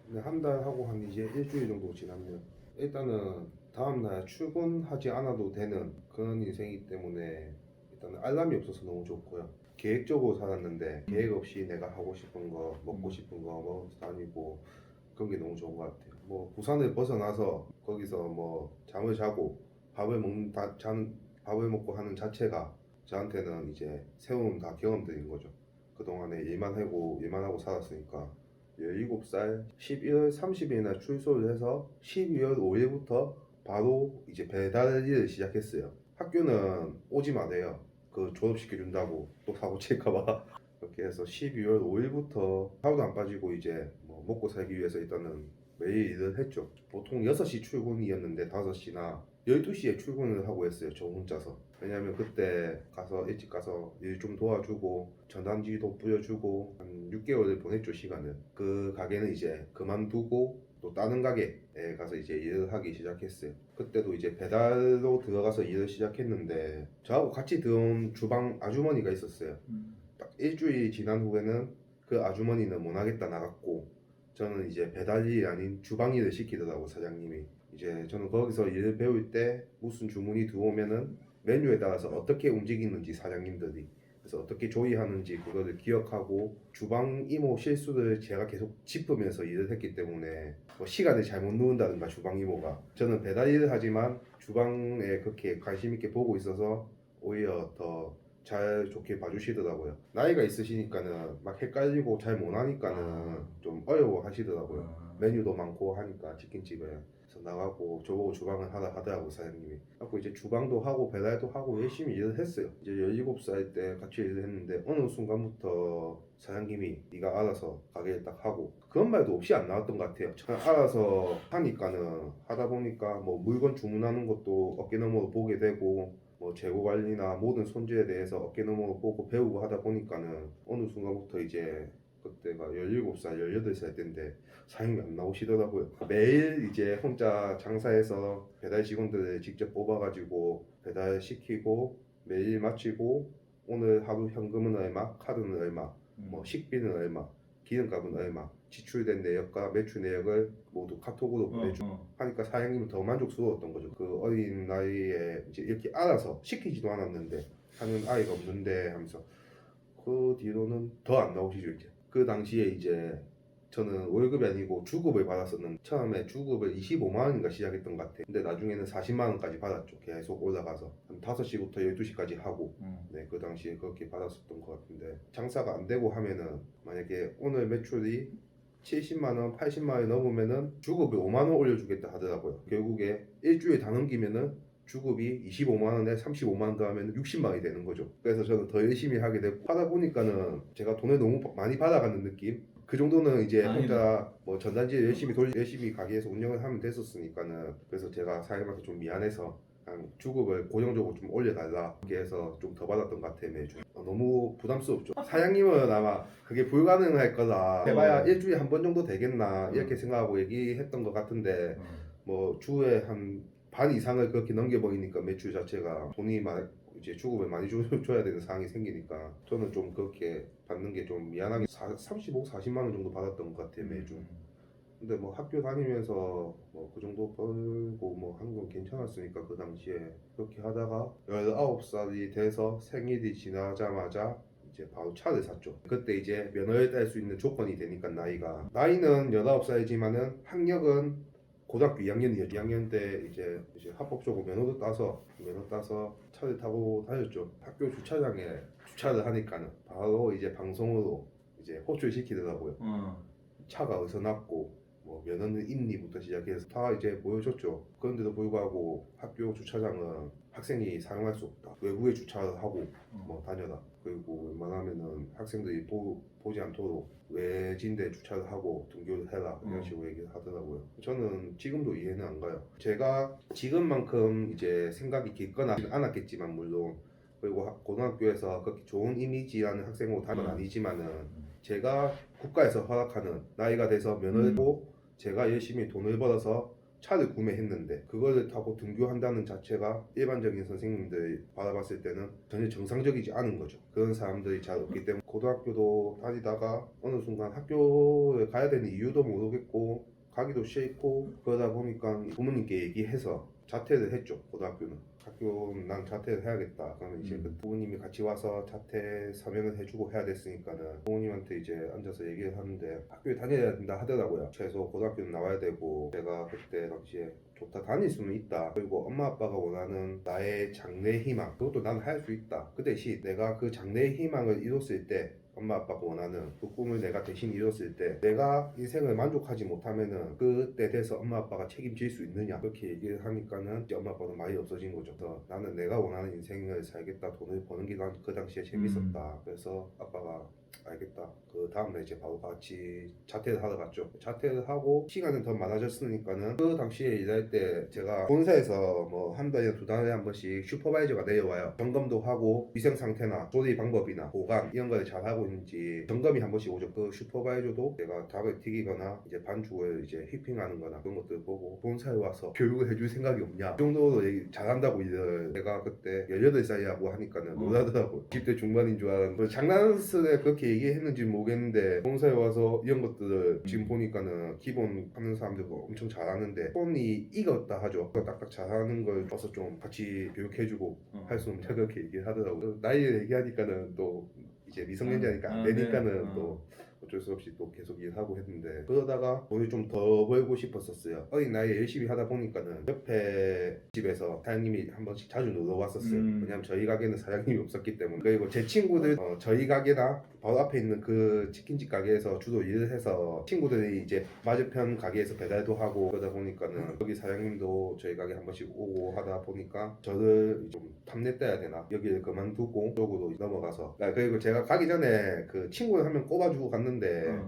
근데 한 달 하고 한 이제 일주일 정도 지나면 일단은 다음날 출근하지 않아도 되는 그런 인생이기 때문에 일단은 알람이 없어서 너무 좋고요. 계획적으로 살았는데 계획 없이 내가 하고 싶은 거, 먹고 싶은 거 먹으면서 다니고 그런 게 너무 좋은 것 같아요. 뭐 부산을 벗어나서 거기서 뭐 잠을 자고 밥을 먹고 하는 자체가 저한테는 이제 새로운 다 경험들인 거죠. 그동안에 일만 하고 살았으니까 17살 11월 30일 날 출소를 해서 12월 5일부터 바로 이제 배달 일을 시작했어요. 학교는 오지 마세요. 그 졸업시켜준다고 또 사고 칠까봐. 그렇게 해서 12월 5일부터 하루도 안 빠지고 이제 뭐 먹고 살기 위해서 일단은 매일 일을 했죠. 보통 6시 출근이었는데 5시나 12시에 출근을 하고 했어요. 저 혼자서. 왜냐면 그때 가서 일찍 가서 일 좀 도와주고 전단지도 뿌려주고 한 6개월을 보냈죠, 시간을. 그 가게는 이제 그만두고 또 다른 가게에 가서 이제 일을 하기 시작했어요. 그때도 이제 배달로 들어가서 일을 시작했는데 저하고 같이 들어온 주방 아주머니가 있었어요. 딱 일주일 지난 후에는 그 아주머니는 못 하겠다 나갔고 저는 이제 배달 일이 아닌 주방 일을 시키더라고 사장님이. 이제 저는 거기서 일을 배울 때 무슨 주문이 들어오면은 메뉴에 따라서 어떻게 움직이는지 사장님들이 그래서 어떻게 조리하는지 그거를 기억하고 주방 이모 실수를 제가 계속 짚으면서 일을 했기 때문에 뭐 시간을 잘못 누른다든가 주방 이모가 저는 배달 일을 하지만 주방에 그렇게 관심 있게 보고 있어서 오히려 더 잘 좋게 봐주시더라고요. 나이가 있으시니까는 막 헷갈리고 잘 못하니까는 좀 어려워 하시더라고요. 메뉴도 많고 하니까 치킨집에. 그래서 나가고 저보고 주방을 하라 하더라고 사장님이. 그래서 이제 주방도 하고 배달도 하고 열심히 일을 했어요. 이제 17살 때 같이 일을 했는데 어느 순간부터 사장님이 네가 알아서 가게를 딱 하고 그런 말도 없이 안 나왔던 것 같아요. 그냥 알아서 하니까는 하다 보니까 뭐 물건 주문하는 것도 어깨너머로 보게 되고 뭐 재고 관리나 모든 손질에 대해서 어깨너머로 보고 배우고 하다 보니까는 어느 순간부터 이제 그때가 17살, 18살 때인데 사장님이 안 나오시더라고요. 매일 이제 혼자 장사해서 배달 직원들을 직접 뽑아가지고 배달시키고 매일 마치고 오늘 하루 현금은 얼마, 카드는 얼마, 뭐 식비는 얼마, 기름값은 얼마, 지출된 내역과 매출 내역을 모두 카톡으로 보내주고 하니까 사장님은 더 만족스러웠던 거죠. 그 어린 나이에 이제 이렇게 알아서 시키지도 않았는데 하는 아이가 없는데 하면서 그 뒤로는 더 안 나오시죠 이제. 그 당시에 이제 저는 월급이 아니고 주급을 받았었는데 처음에 주급을 25만 원인가 시작했던 것 같아요. 근데 나중에는 40만 원까지 받았죠. 계속 올라가서 한 5시부터 12시까지 하고 네, 그 당시에 그렇게 받았었던 것 같은데 장사가 안 되고 하면은 만약에 오늘 매출이 70만 원, 80만 원이 넘으면은 주급을 5만 원 올려주겠다 하더라고요. 결국에 일주일 다 넘기면은 주급이 25만 원에 35만 원 더하면 60만 원이 되는 거죠. 그래서 저는 더 열심히 하게 되고 하다 보니까는 제가 돈을 너무 많이 받아가는 느낌. 그 정도는 이제 혼자 뭐 전단지 열심히 가게에서 운영을 하면 됐었으니까는 그래서 제가 사장님한테 좀 미안해서 그냥 주급을 고정적으로 좀 올려달라 이렇게 해서 좀 더 받았던 것 같아요 매주. 너무 부담스럽죠. 사장님은 아마 그게 불가능할 거다. 해봐야 일주일에 한 번 정도 되겠나 이렇게 생각하고 얘기했던 것 같은데 뭐 주에 한 반 이상을 그렇게 넘겨버리니까 매출 자체가 돈이 이제 주급을 많이 줘야 되는 상황이 생기니까 저는 좀 그렇게 받는 게 좀 미안하게 35, 40만 원 정도 받았던 것 같아요 매주. 근데 뭐 학교 다니면서 뭐 그 정도 벌고 뭐 한 건 괜찮았으니까 그 당시에 그렇게 하다가 19살이 돼서 생일이 지나자마자 이제 바로 차를 샀죠. 그때 이제 면허를 딸 수 있는 조건이 되니까 나이는 19살이지만은 학력은 고등학교 2학년이었죠. 2학년 때 이제 합법적으로 면허 따서 차를 타고 다녔죠. 학교 주차장에 주차를 하니까는 바로 이제 방송으로 이제 호출시키더라고요. 차가 어디서 났고 뭐 면허는 있니부터 시작해서 다 이제 보여줬죠. 그런데도 불구하고 학교 주차장은 학생이 사용할 수 없다. 외부에 주차를 하고 뭐 다녀라. 그리고 웬만하면은 학생들이 보지 않도록 외진데 주차를 하고 등교를 해라 이런 식으로 얘기를 하더라고요. 저는 지금도 이해는 안 가요. 제가 지금만큼 이제 생각이 깊거나 않았겠지만 물론 그리고 고등학교에서 그렇게 좋은 이미지라는 학생으로 다는 건 아니지만은 제가 국가에서 허락하는 나이가 돼서 면허를 고 제가 열심히 돈을 벌어서 차를 구매했는데 그거를 타고 등교한다는 자체가 일반적인 선생님들이 바라봤을 때는 전혀 정상적이지 않은 거죠. 그런 사람들이 잘 없기 때문에 고등학교도 다니다가 어느 순간 학교를 가야 되는 이유도 모르겠고 가기도 싫고 그러다 보니까 부모님께 얘기해서 자퇴를 했죠. 고등학교는 학교는 난 자퇴를 해야겠다. 그러면 이제 그 부모님이 같이 와서 자퇴 서명을 해주고 해야 됐으니까는 부모님한테 이제 앉아서 얘기를 하는데 학교에 다녀야 된다 하더라고요. 최소 고등학교는 나와야 되고 제가 그때 당시에 좋다 다닐 수는 있다. 그리고 엄마 아빠가 원하는 나의 장래 희망 그것도 나는 할 수 있다. 그 대신 내가 그 장래 희망을 이뤘을 때 엄마 아빠가 원하는 그 꿈을 내가 대신 이뤘을 때 내가 인생을 만족하지 못하면은 그때 돼서 엄마 아빠가 책임질 수 있느냐 그렇게 얘기를 하니까는 이제 엄마 아빠는 말이 없어진 거죠. 그래서 나는 내가 원하는 인생을 살겠다. 돈을 버는 게 난 그 당시에 재밌었다. 그래서 아빠가 알겠다. 그 다음날 이제 바로 같이 자퇴를 하러 갔죠. 자퇴를 하고 시간은 더 많아졌으니까는 그 당시에 일할 때 제가 본사에서 뭐 한 달이나 두 달에 한 번씩 슈퍼바이저가 내려와요. 점검도 하고 위생 상태나 조리 방법이나 보관 이런 거를 잘 하고 있는지 점검이 한 번씩 오죠. 그 슈퍼바이저도 내가 닭을 튀기거나 이제 반죽을 이제 휘핑하는 거나 그런 것들 보고 본사에 와서 교육을 해줄 생각이 없냐 그 정도로 잘한다고 일을 내가 그때 18살이라고 하니까는 놀라더라고요. 20대 중반인 줄 알았는데 장난스레 그렇게 얘기했는지 모르겠는데 본사에 와서 이런 것들을 지금 보니까는 기본 하는 사람들도 엄청 잘하는데 손이 익었다 하죠. 딱딱 잘하는 걸 와서 좀 같이 교육해주고 할 수 없냐 그렇게 얘기를 하더라고요. 나이를 얘기하니까는 또 이제 미성년자니까 안 되니까는 또 어쩔 수 없이 또 계속 일하고 했는데 그러다가 돈을 좀 더 벌고 싶었었어요. 어린 나이에 열심히 하다 보니까는 옆에 집에서 사장님이 한 번씩 자주 놀러 왔었어요. 왜냐면 저희 가게는 사장님이 없었기 때문에. 그리고 제 친구들 저희 가게나 바로 앞에 있는 그 치킨집 가게에서 주로 일을 해서 친구들이 이제 맞은편 가게에서 배달도 하고 그러다 보니까는 여기 사장님도 저희 가게 한 번씩 오고 하다 보니까 저를 좀 탐냈다야 되나 여기를 그만두고 쪽으로 넘어가서 그리고 제가 가기 전에 그 친구를 한 명 꼽아주고 갔는데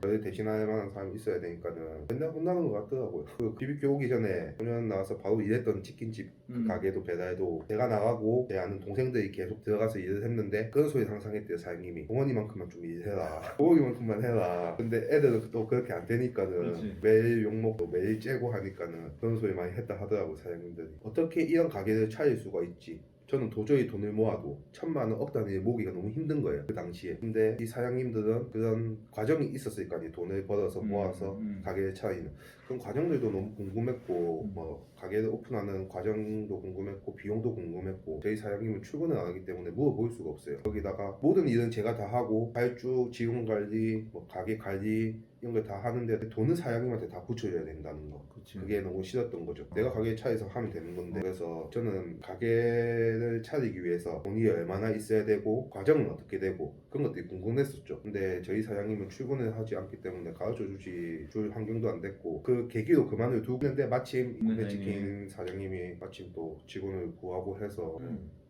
저를 대신할 만한 사람이 있어야 되니까는 맨날 혼나는 것 같더라고요. 그 BBQ 오기 전에 소년 나와서 바로 일했던 치킨집 그 가게도 배달도 제가 나가고 제 아는 동생들이 계속 들어가서 일을 했는데 그런 소리 항상 했대요. 사장님이 동원이만큼만 좀 일해라 동원이만큼만 해라. 근데 애들은 또 그렇게 안 되니까는 그렇지. 매일 욕먹고 매일 째고 하니까는 그런 소리 많이 했다 하더라고 사장님들이. 어떻게 이런 가게를 차릴 수가 있지. 저는 도저히 돈을 모아도 1,000만 원, 억 단위를 모으기가 너무 힘든 거예요 그 당시에. 근데 이 사장님들은 그런 과정이 있었을 거 아니에요. 돈을 벌어서 모아서 가게를 차리는 그런 과정들도 너무 궁금했고 뭐 가게를 오픈하는 과정도 궁금했고 비용도 궁금했고 저희 사장님은 출근을 안 하기 때문에 물어볼 수가 없어요. 거기다가 모든 일은 제가 다 하고 발주, 직원 관리, 뭐 가게 관리 이런 걸 다 하는데 돈은 사장님한테 다 붙여줘야 된다는 거. 그치. 그게 너무 싫었던 거죠. 내가 가게 차려서 하면 되는 건데 그래서 저는 가게를 차리기 위해서 돈이 얼마나 있어야 되고 과정은 어떻게 되고 그런 것들이 궁금했었죠. 근데 저희 사장님은 출근을 하지 않기 때문에 가르쳐 줄 환경도 안 됐고 그 계기로 그만을 두고 있는데 마침 치킨 사장님이 마침 또 직원을 구하고 해서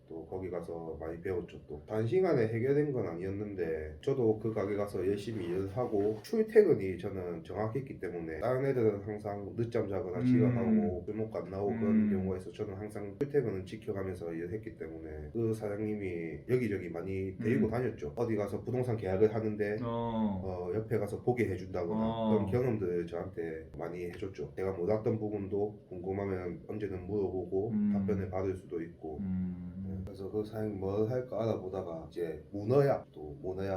또 거기 가서 많이 배웠죠. 또 단시간에 해결된 건 아니었는데 저도 그 가게 가서 열심히 일을 하고 출퇴근이 저는 정확했기 때문에 다른 애들은 항상 늦잠 자거나 지각하고 술 먹고 안 나오고 그런 경우가 있어 저는 항상 출퇴근은 지켜가면서 일을 했기 때문에 그 사장님이 여기저기 많이 데리고 다녔죠. 어디 가서 부동산 계약을 하는데 옆에 가서 보게 해준다거나 그런 경험들을 저한테 많이 해줬죠. 제가 몰랐던 부분도 궁금하면 언제든 물어보고 답변을 받을 수도 있고 그래서 그 사장님 뭘 할까 알아보다가 이제 문어야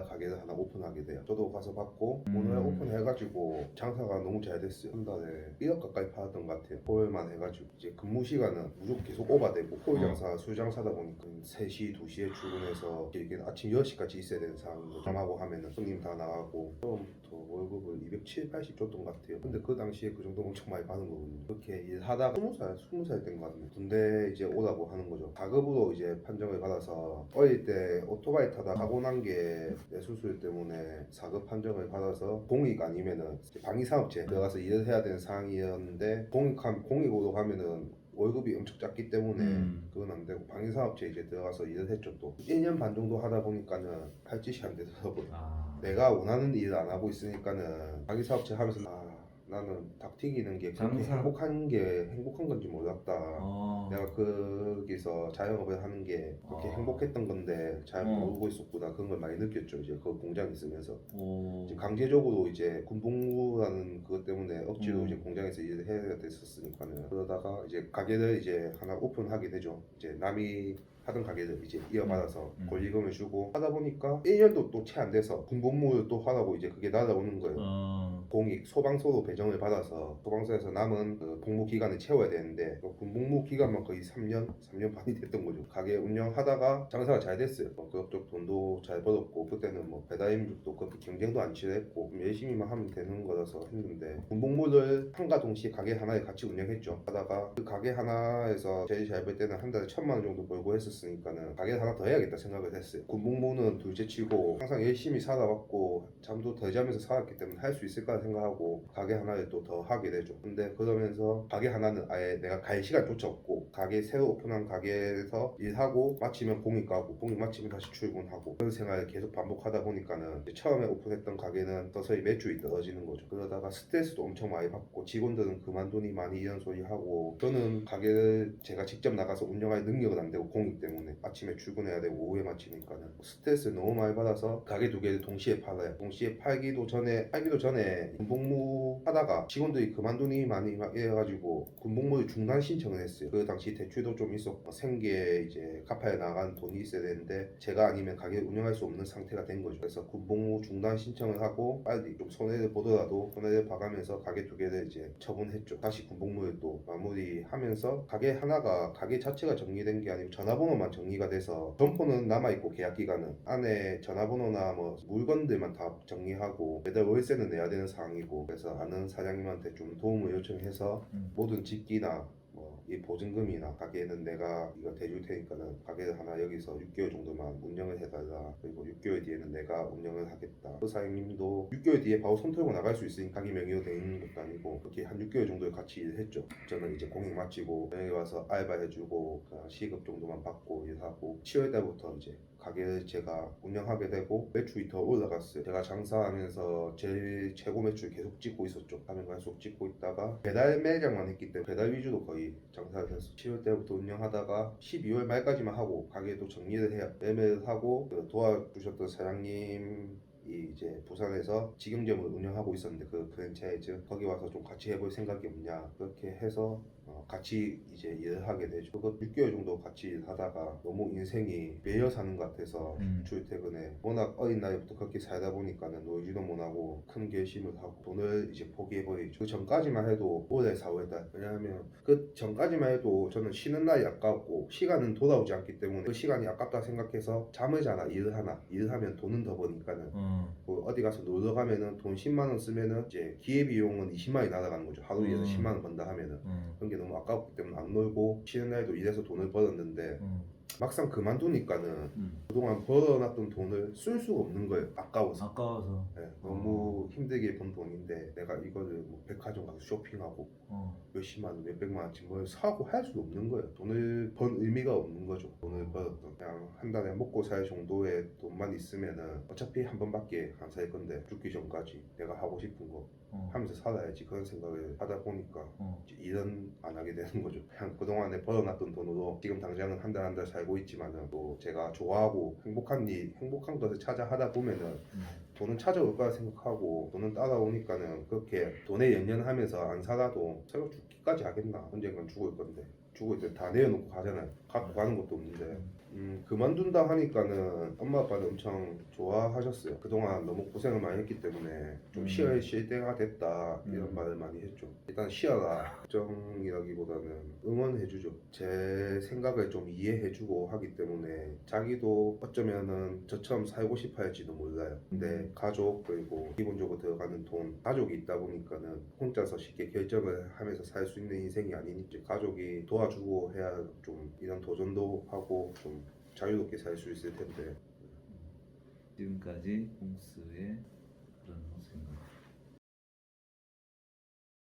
가게를 하나 오픈하게 돼요. 저도 가서 받고 문어야 오픈해가지고 장사가 너무 잘 됐어요. 한 달에 1억 가까이 팔았던 것 같아요. 홀만 해가지고 이제 근무 시간은 무조건 계속 오바되고 홀 장사, 술 장사다 보니까 3시, 2시에 출근해서 이렇게 아침 10시까지 있어야 되는 상황이고 점하고 하면은 손님 다 나가고 처음부터 월급을 270, 80 줬던 것 같아요. 근데 그 당시에 그 정도 엄청 많이 받은 거거든요. 그렇게 일하다가 20살 된 것 같네요. 군대 이제 오라고 하는 거죠. 가급으로 이제 판정을 받아서 어릴 때 오토바이 타다 사고 난 게 뇌수술 때문에 4급 판정을 받아서 공익 아니면은 방위사업체 들어가서 일을 해야 되는 상황이었는데 공익으로 가면은 월급이 엄청 작기 때문에 그건 안 되고 방위사업체 이제 들어가서 일을 했죠. 또 1년 반 정도 하다 보니까는 할 짓이 안 되더라고요. 내가 원하는 일을 안 하고 있으니까는 방위사업체 하면서 나는 닭 튀기는 게 그렇게 장사. 행복한 건지 몰랐다. 어. 내가 거기서 자영업을 하는 게 그렇게 행복했던 건데 잘 모르고 있었구나. 그런 걸 많이 느꼈죠. 이제 그 공장에 있으면서 오. 이제 강제적으로 이제 군복무라는 그것 때문에 억지로 이제 공장에서 일을 해야 됐었으니까는 그러다가 이제 가게를 이제 하나 오픈하게 되죠. 이제 남이 하던 가게를 이제 이어받아서 권리금을 주고 하다 보니까 1년도 또 채 안 돼서 군복무를 또 하라고 이제 그게 날아오는 거예요. 공익 소방서로 배정을 받아서 소방서에서 남은 그 복무 기간을 채워야 되는데 그 군복무 기간만 거의 3년 반이 됐던 거죠. 가게 운영하다가 장사가 잘 됐어요. 그쪽 돈도 잘 벌었고 그때는 뭐 배달임도 그렇게 경쟁도 안 치렀고 열심히만 하면 되는 거라서 했는데 군복무를 한가 동시에 가게 하나에 같이 운영했죠. 하다가 그 가게 하나에서 제일 잘 벌 때는 한 달에 1,000만 원 정도 벌고 했었으니까는 가게 하나 더 해야겠다 생각을 했어요. 군복무는 둘째치고 항상 열심히 살아왔고 잠도 덜 자면서 살았기 때문에 할 수 있을까 생각하고 가게 하나를 또 더 하게 되죠. 근데 그러면서 가게 하나는 아예 내가 갈 시간조차 없고 가게 새로 오픈한 가게에서 일하고 마치면 공익 가고 공익 마치면 다시 출근하고 그런 생활을 계속 반복하다 보니까는 이제 처음에 오픈했던 가게는 서서히 매출이 떨어지는 거죠. 그러다가 스트레스도 엄청 많이 받고 직원들은 그만두니 많이 이런 소리 하고 저는 가게를 제가 직접 나가서 운영할 능력은 안 되고 공익 때문에 아침에 출근해야 되고 오후에 마치니까는 스트레스를 너무 많이 받아서 가게 두 개를 동시에 팔아요. 동시에 팔기도 전에 군복무 하다가 직원들이 그만두니 많이 막 이래가지고 군복무를 중단 신청을 했어요. 그 당시 대출도 좀 있었고 생계 이제 갚아야 나간 돈이 있어야 되는데 제가 아니면 가게를 운영할 수 없는 상태가 된 거죠. 그래서 군복무 중단 신청을 하고 빨리 좀 손해를 보더라도 손해를 봐가면서 가게 두 개를 이제 처분했죠. 다시 군복무를 또 마무리하면서 가게 자체가 정리된 게 아니고 전화번호만 정리가 돼서 점포는 남아있고 계약 기간은 안에 전화번호나 뭐 물건들만 다 정리하고 매달 월세는 내야 되는 상황이고 그래서 아는 사장님한테 좀 도움을 요청해서 모든 집기나 이 보증금이나 가게는 내가 이거 대줄 테니까는 가게를 하나 여기서 6개월 정도만 운영을 해달라. 그리고 6개월 뒤에는 내가 운영을 하겠다. 그 사장님도 6개월 뒤에 바로 손 털고 나갈 수 있으니 가게 명의로 돼 있는 것도 아니고 그렇게 한 6개월 정도 같이 일했죠. 저는 이제 공익 마치고 여기 와서 알바해주고 그냥 시급 정도만 받고 일하고 7월 달부터 이제 가게를 제가 운영하게 되고 매출이 더 올라갔어요. 제가 장사하면서 제일 최고 매출 계속 찍고 있었죠. 가면 갈수록 찍고 있다가 배달 매장만 했기 때문에 배달 위주로 거의 장사를 했어. 7월 때부터 운영하다가 12월 말까지만 하고 가게도 정리를 해요. 매매를 하고 그 도와주셨던 사장님 이 이제 부산에서 직영점을 운영하고 있었는데 그 프랜차이즈 거기 와서 좀 같이 해볼 생각이 없냐 그렇게 해서 같이 이제 일을 하게 되죠. 그거 6개월 정도 같이 일하다가 너무 인생이 매여 사는 것 같아서 출퇴근에 워낙 어린 나이부터 그렇게 살다 보니까는 놀지도 못하고 큰 결심을 하고 돈을 이제 포기해버리죠. 그 전까지만 해도 올해 4월달 왜냐하면 그 전까지만 해도 저는 쉬는 날이 아까웠고 시간은 돌아오지 않기 때문에 그 시간이 아깝다 생각해서 잠을 자나 일을 하나 일을 하면 돈은 더 버니까는 뭐 어디 가서 놀러 가면은 돈 10만 원 쓰면은 이제 기회비용은 20만 원이 날아가는 거죠. 하루 일해서 10만 원 번다 하면은 그런 게 너무 아깝기 때문에 안 놀고 쉬는 날도 일해서 돈을 벌었는데 막상 그만두니까는 그동안 벌어놨던 돈을 쓸 수가 없는 거예요. 아까워서. 네, 너무 힘들게 번 돈인데 내가 이거를 뭐 백화점 가서 쇼핑하고 몇십만 원, 몇백만 원치 뭘 사고 할 수 없는 거예요. 돈을 번 의미가 없는 거죠. 돈을 벌었던 그냥 한 달에 먹고 살 정도의 돈만 있으면은 어차피 한 번밖에 안 살 건데 죽기 전까지 내가 하고 싶은 거 하면서 살아야지 그런 생각을 하다 보니까 이제 일은 안 하게 되는 거죠. 그냥 그동안에 벌어놨던 돈으로 지금 당장은 한 달 한 달 살고 있지만은 또 제가 좋아하고 행복한 것을 찾아 하다 보면은 돈은 찾아올 거라 생각하고 돈은 따라오니까는 그렇게 돈에 연연하면서 안 살아도 새로 죽기까지 하겠나. 언젠간 죽을 건데 죽을 때 다 내어놓고 가잖아요. 갖고 가는 것도 없는데 그만둔다 하니까는 엄마 아빠는 엄청 좋아하셨어요. 그동안 너무 고생을 많이 했기 때문에 좀 쉴 때가 됐다 이런 말을 많이 했죠. 일단 쉬어라 걱정이라기보다는 응원해주죠. 제 생각을 좀 이해해주고 하기 때문에 자기도 어쩌면은 저처럼 살고 싶어 할지도 몰라요. 근데 가족 그리고 기본적으로 들어가는 돈 가족이 있다 보니까는 혼자서 쉽게 결정을 하면서 살 수 있는 인생이 아니니까 가족이 도와주고 해야 좀 이런 도전도 하고 좀 자유롭게 살 수 있을 텐데 지금까지 공스의 그런 모습인 것 같아요.